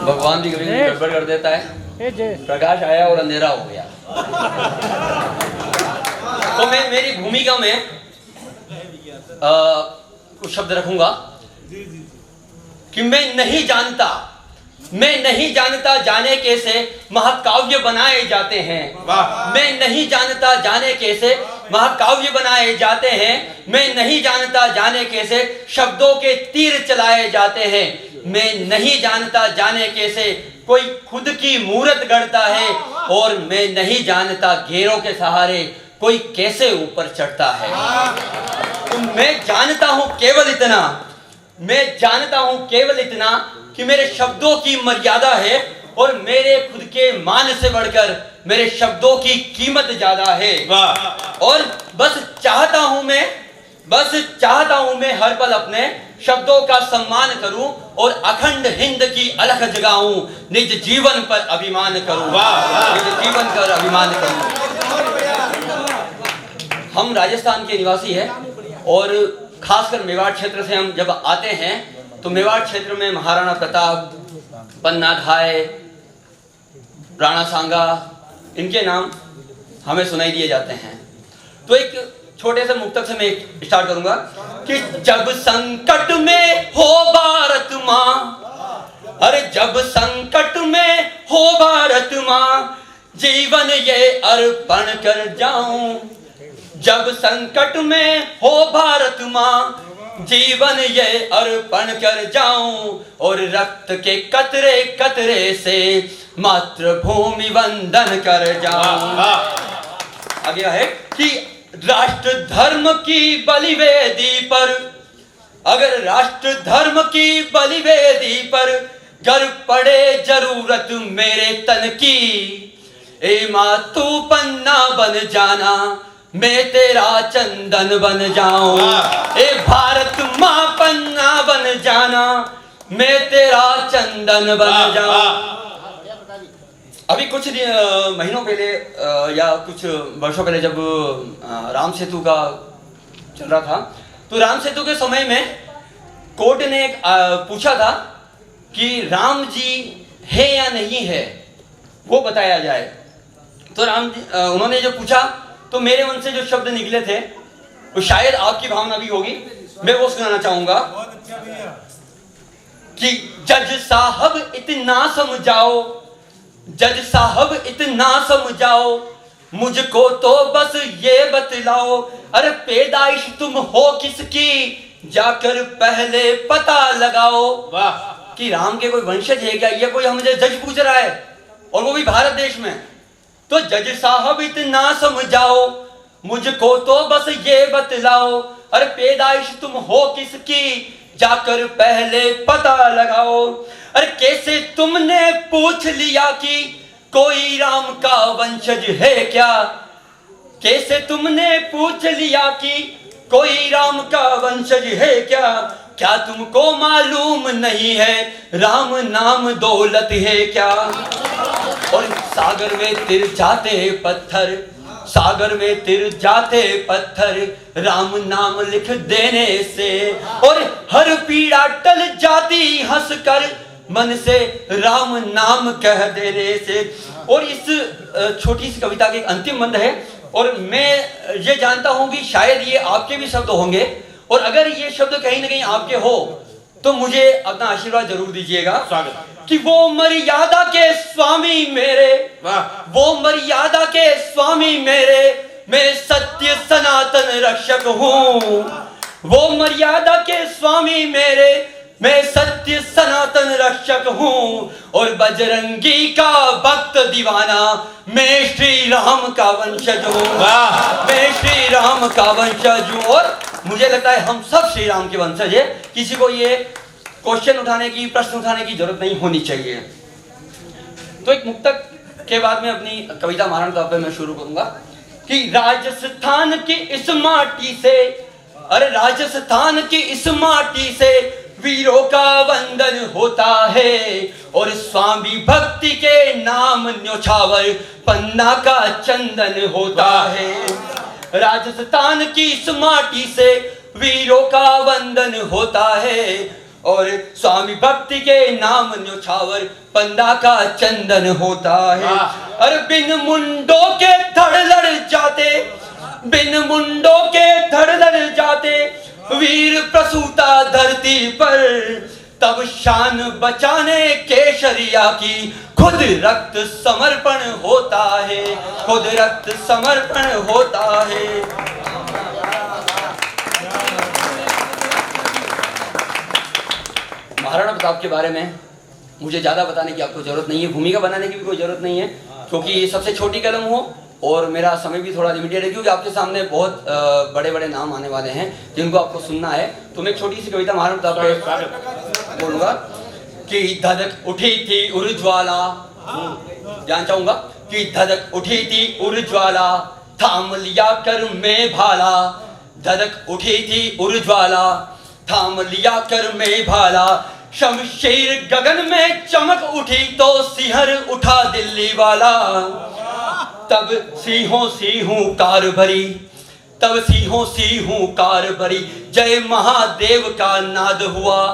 भगवान भी कभी गड़बड़ कर देता है। प्रकाश आया और अंधेरा हो गया। तो मैं मेरी भूमिका में कुछ शब्द रखूंगा कि मैं नहीं जानता जाने कैसे महाकाव्य बनाए जाते हैं। मैं नहीं जानता जाने कैसे महाकाव्य बनाए जाते हैं। मैं नहीं जानता जाने कैसे शब्दों के तीर चलाए जाते हैं। मैं नहीं जानता जाने कैसे कोई खुद की मूरत गढ़ता है। और मैं नहीं जानता घेरों के सहारे कोई कैसे ऊपर चढ़ता है। तो मैं जानता हूं केवल इतना कि मेरे शब्दों की मर्यादा है और मेरे खुद के मान से बढ़कर मेरे शब्दों की कीमत ज्यादा है। और बस चाहता हूं मैं हर पल अपने शब्दों का सम्मान करूं और अखंड हिंद की अलख जगाऊं। निज जीवन पर अभिमान करूं। हम राजस्थान के निवासी हैं और खासकर मेवाड़ क्षेत्र से हम जब आते हैं तो मेवाड़ क्षेत्र में महाराणा प्रताप, पन्ना धाय, राणा सांगा, इनके नाम हमें सुनाई दिए जाते हैं। तो एक छोटे से मुक्तक से मैं स्टार्ट करूंगा कि जब संकट में हो भारत माँ, अरे जब संकट में हो भारत माँ, जीवन ये अर्पण कर जाऊं। जब संकट में हो भारत माँ, जीवन ये अर्पण कर जाऊं। और रक्त के कतरे कतरे से मातृभूमि वंदन कर जाऊं। आगे है कि राष्ट्र धर्म की बलिवेदी पर, अगर राष्ट्र धर्म की बलिवेदी पर गर पड़े जरूरत मेरे तन की, ए माँ तू पन्ना बन जाना, मैं तेरा चंदन बन जाऊं। ए भारत माँ पन्ना बन जाना, मैं तेरा चंदन बन जाऊं। अभी कुछ महीनों पहले या कुछ वर्षों पहले जब राम सेतु का चल रहा था, तो राम सेतु के समय में कोर्ट ने पूछा था कि राम जी है या नहीं है, वो बताया जाए। तो उन्होंने जो पूछा तो मेरे मन से जो शब्द निकले थे वो शायद आपकी भावना भी होगी, मैं वो सुनाना चाहूंगा कि जज साहब इतना समझाओ, जज साहब इतना समझाओ, मुझको तो बस ये बतलाओ, अरे पैदाइश तुम हो किसकी, जाकर पहले पता लगाओ। वाह, कि राम के कोई वंशज है क्या, ये कोई हमसे जज पूछ रहा है और वो भी भारत देश में। तो जज साहब इतना समझाओ, मुझको तो बस ये बतलाओ, अरे पैदाइश तुम हो किसकी, जाकर पहले पता लगाओ। अरे कैसे तुमने पूछ लिया कि कोई राम का वंशज है क्या, कैसे तुमने पूछ लिया कि कोई राम का वंशज है क्या, क्या तुमको मालूम नहीं है राम नाम दौलत है क्या। और सागर में तिर जाते पत्थर, सागर में तिर जाते पत्थर, राम नाम लिख देने से, और हर पीड़ा टल जाती हंसकर मन से राम नाम कह देने से। और इस छोटी सी कविता के एक अंतिम बंद है और मैं ये जानता हूं कि शायद ये आपके भी शब्द होंगे, और अगर ये शब्द कहीं ना कहीं आपके हो तो मुझे अपना आशीर्वाद जरूर दीजिएगा। कि वो मर्यादा के स्वामी मेरे, वो मर्यादा के स्वामी मेरे, मैं सत्य सनातन रक्षक हूँ। वो मर्यादा के स्वामी मेरे, मैं सत्य सनातन रक्षक हूँ। और बजरंगी का भक्त दीवाना, मैं श्री राम का वंशज हूँ। मैं श्री राम का वंशज हूँ। और मुझे लगता है हम सब श्री राम के वंशज है, किसी को ये क्वेश्चन उठाने की, प्रश्न उठाने की जरूरत नहीं होनी चाहिए। तो एक मुक्तक के बाद में अपनी कविता महाराणा प्रताप पे मैं शुरू करूंगा कि राजस्थान की इस माटी से, अरे राजस्थान की इस माटी से वीरों का वंदन होता है। और स्वामी भक्ति के नाम न्योछावर पन्ना का चंदन होता है। राजस्थान की इस माटी से वीरों का वंदन होता है। और स्वामी भक्ति के नाम न्योछावर पंदा का चंदन होता है। अरे बिन मुंडों के धड़ लड़ जाते, बिन मुंडों के धड़ लड़ जाते वीर प्रसूता धरती पर, तब शान बचाने केशरिया की खुद रक्त समर्पण होता है, खुद रक्त समर्पण होता है। महाराणा प्रताप के बारे में मुझे ज्यादा बताने की आपको जरूरत नहीं है, भूमिका बनाने की भी कोई जरूरत नहीं है, क्योंकि सबसे छोटी कलम हो और मेरा समय भी थोड़ा लिमिटेड है, क्योंकि आपके सामने बहुत बड़े बड़े नाम आने वाले हैं जिनको आपको सुनना है। तो मैं एक छोटी सी कविता महाराणा प्रताप पे बोलूंगा कि धधक उठी थी उर्ज्वाला, जान चाहूंगा कि धधक उठी थी उर्ज्वाला, थाम लिया कर में भाला, धधक उठी थी उर्ज्वाला, थाम लिया कर में भाला, शमशीर गगन में चमक उठी तो सिहर उठा दिल्ली वाला, तब सिंहों सिंहों कार भरी, तब सिंहों सिंहों कार भरी, जय महादेव का नाद हुआ,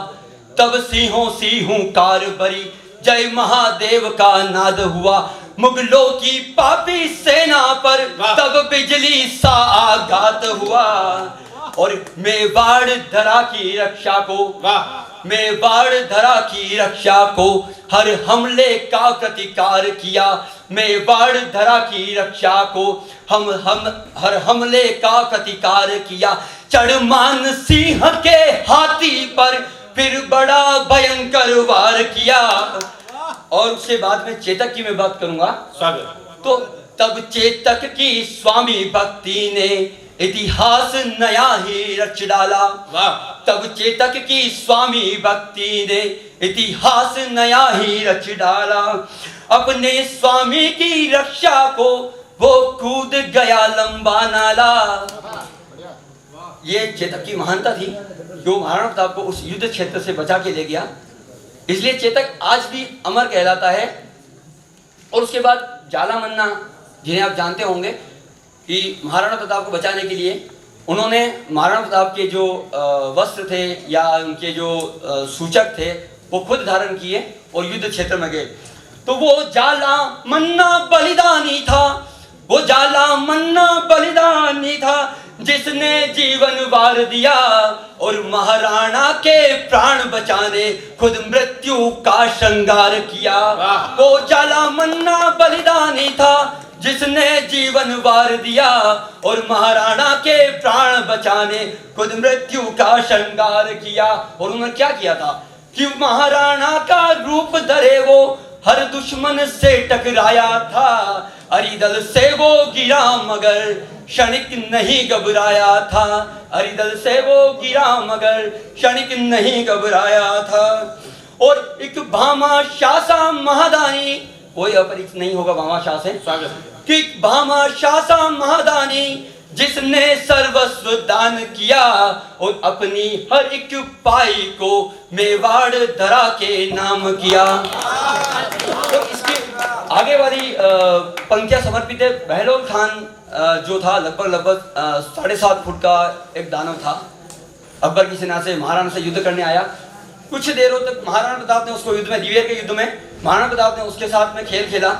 तब सिंहों सिंहों कार भरी, जय महादेव का नाद हुआ, मुगलों की पापी सेना पर तब बिजली सा आघात हुआ, और मेवाड़ धरा की रक्षा को, मेवाड़ धरा की रक्षा को हर हमले का प्रतिकार किया, मेवाड़ धरा की रक्षा को हम हर हमले का प्रतिकार किया, चढ़मान सिंह के हाथी पर फिर बड़ा भयंकर वार किया। और उसके बाद में चेतक की मैं बात करूंगा। तो तब चेतक की स्वामी भक्ति ने इतिहास नया ही रच डाला, तब चेतक की स्वामी भक्ति ने इतिहास नया ही रच डाला, अपने स्वामी की रक्षा को वो कूद गया लंबा नाला। ये चेतक की महानता थी जो महाराणा प्रताप को उस युद्ध क्षेत्र से बचा के ले गया, इसलिए चेतक आज भी अमर कहलाता है। और उसके बाद जाला मन्ना, जिन्हें आप जानते होंगे कि महाराणा प्रताप को बचाने के लिए उन्होंने महाराणा प्रताप के जो वस्त्र थे या उनके जो सूचक थे वो खुद धारण किए और युद्ध क्षेत्र में गए। तो वो जाला मन्ना बलिदानी था, वो जाला मन्ना बलिदानी था जिसने जीवन वार दिया और महाराणा के प्राण बचाने खुद मृत्यु का श्रृंगार किया। वो जाला मन्ना बलिदानी था जिसने जीवन वार दिया और महाराणा के प्राण बचाने खुद मृत्यु का श्रृंगार किया। और उन्होंने क्या किया था कि महाराणा का रूप धरे वो हर दुश्मन से टकराया था, अरिदल से वो गिरा मगर क्षणिक नहीं घबराया था, अरिदल से वो गिरा मगर क्षणिक नहीं घबराया था। और एक भामा शासा महादानी, कोई अपरिचित नहीं होगा भामा शाह से, कि भामा शासा महादानी जिसने सर्वस्व दान किया और अपनी हर एक पाई को मेवाड़ धरा के नाम किया। तो इसके आगे वाली पंक्तियां समर्पित है। बहलोल खान जो था लगभग 7.5 फुट का एक दानव था, अकबर की सेना से महाराणा से युद्ध करने आया। कुछ देरों तक महाराणा प्रताप ने उसको युद्ध में, दिवेर के युद्ध में महाराणा प्रताप ने उसके साथ में खेल खेला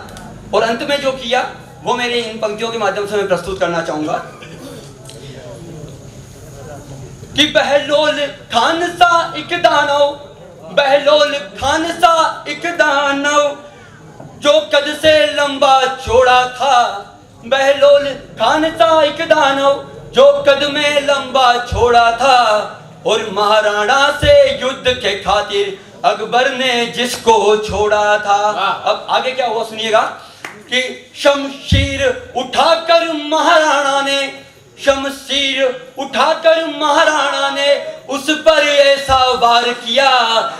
और अंत में जो किया वो मेरे इन पंक्तियों के माध्यम से मैं प्रस्तुत करना चाहूंगा कि बहलोल खान सा एक दानव, बहलोल खान सा एक दानव जो कद से लंबा चौड़ा था, बहलोल खान सा एक दानव जो कद में लंबा चौड़ा था और महाराणा से युद्ध के खातिर अकबर ने जिसको छोड़ा था। अब आगे क्या हुआ सुनिएगा कि शमशीर उठाकर महाराणा ने, शमशीर उठाकर महाराणा ने उस पर ऐसा वार किया,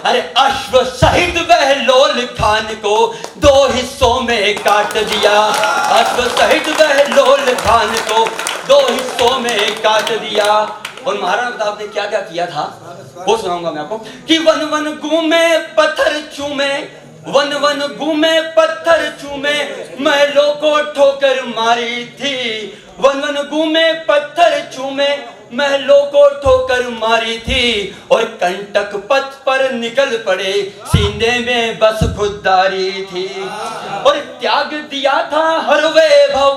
अरे अश्व सहित बहलोल खान को 2 हिस्सों में काट दिया, अश्व सहित बहलोल खान को 2 हिस्सों में काट दिया। और महाराणा प्रताप ने क्या क्या किया था वो सुनाऊंगा मैं आपको कि वन वन घूमे पत्थर चूमे, वन वन घूमे पत्थर चूमे, महलों को ठोकर मारी थी वन वन घूमे पत्थर चूमे, महलों को ठोकर मारी थी, और कंटक पथ पर निकल पड़े, सीने में बस खुददारी थी। और त्याग दिया था हर वैभव,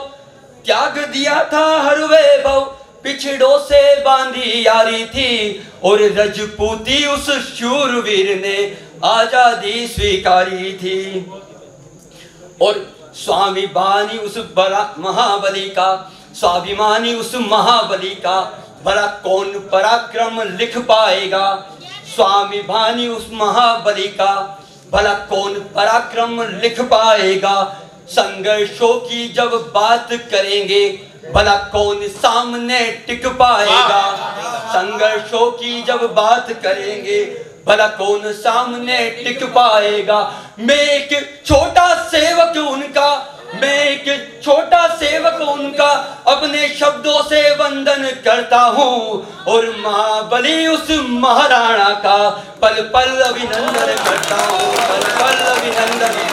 त्याग दिया था हर वैभव, पिछड़ों से बांधी यारी थी, और रजपूती उस शूरवीर ने आजादी स्वीकारी थी। और स्वाभिमानी उस बड़ा महाबली का, स्वाभिमानी उस महाबली का, भला कौन पराक्रम लिख पाएगा। स्वाभिमानी उस महाबली का, भला कौन पराक्रम लिख पाएगा। संघर्षों की जब बात करेंगे, भला कौन सामने टिक पाएगा। संघर्षों की जब बात करेंगे, भला कौन सामने टिक पाएगा। मैं एक छोटा सेवक उनका, मैं एक छोटा सेवक उनका, अपने शब्दों से वंदन करता हूँ, और महाबली उस महाराणा का पल पल अभिनंदन करता हूँ, पल पल अभिनंदन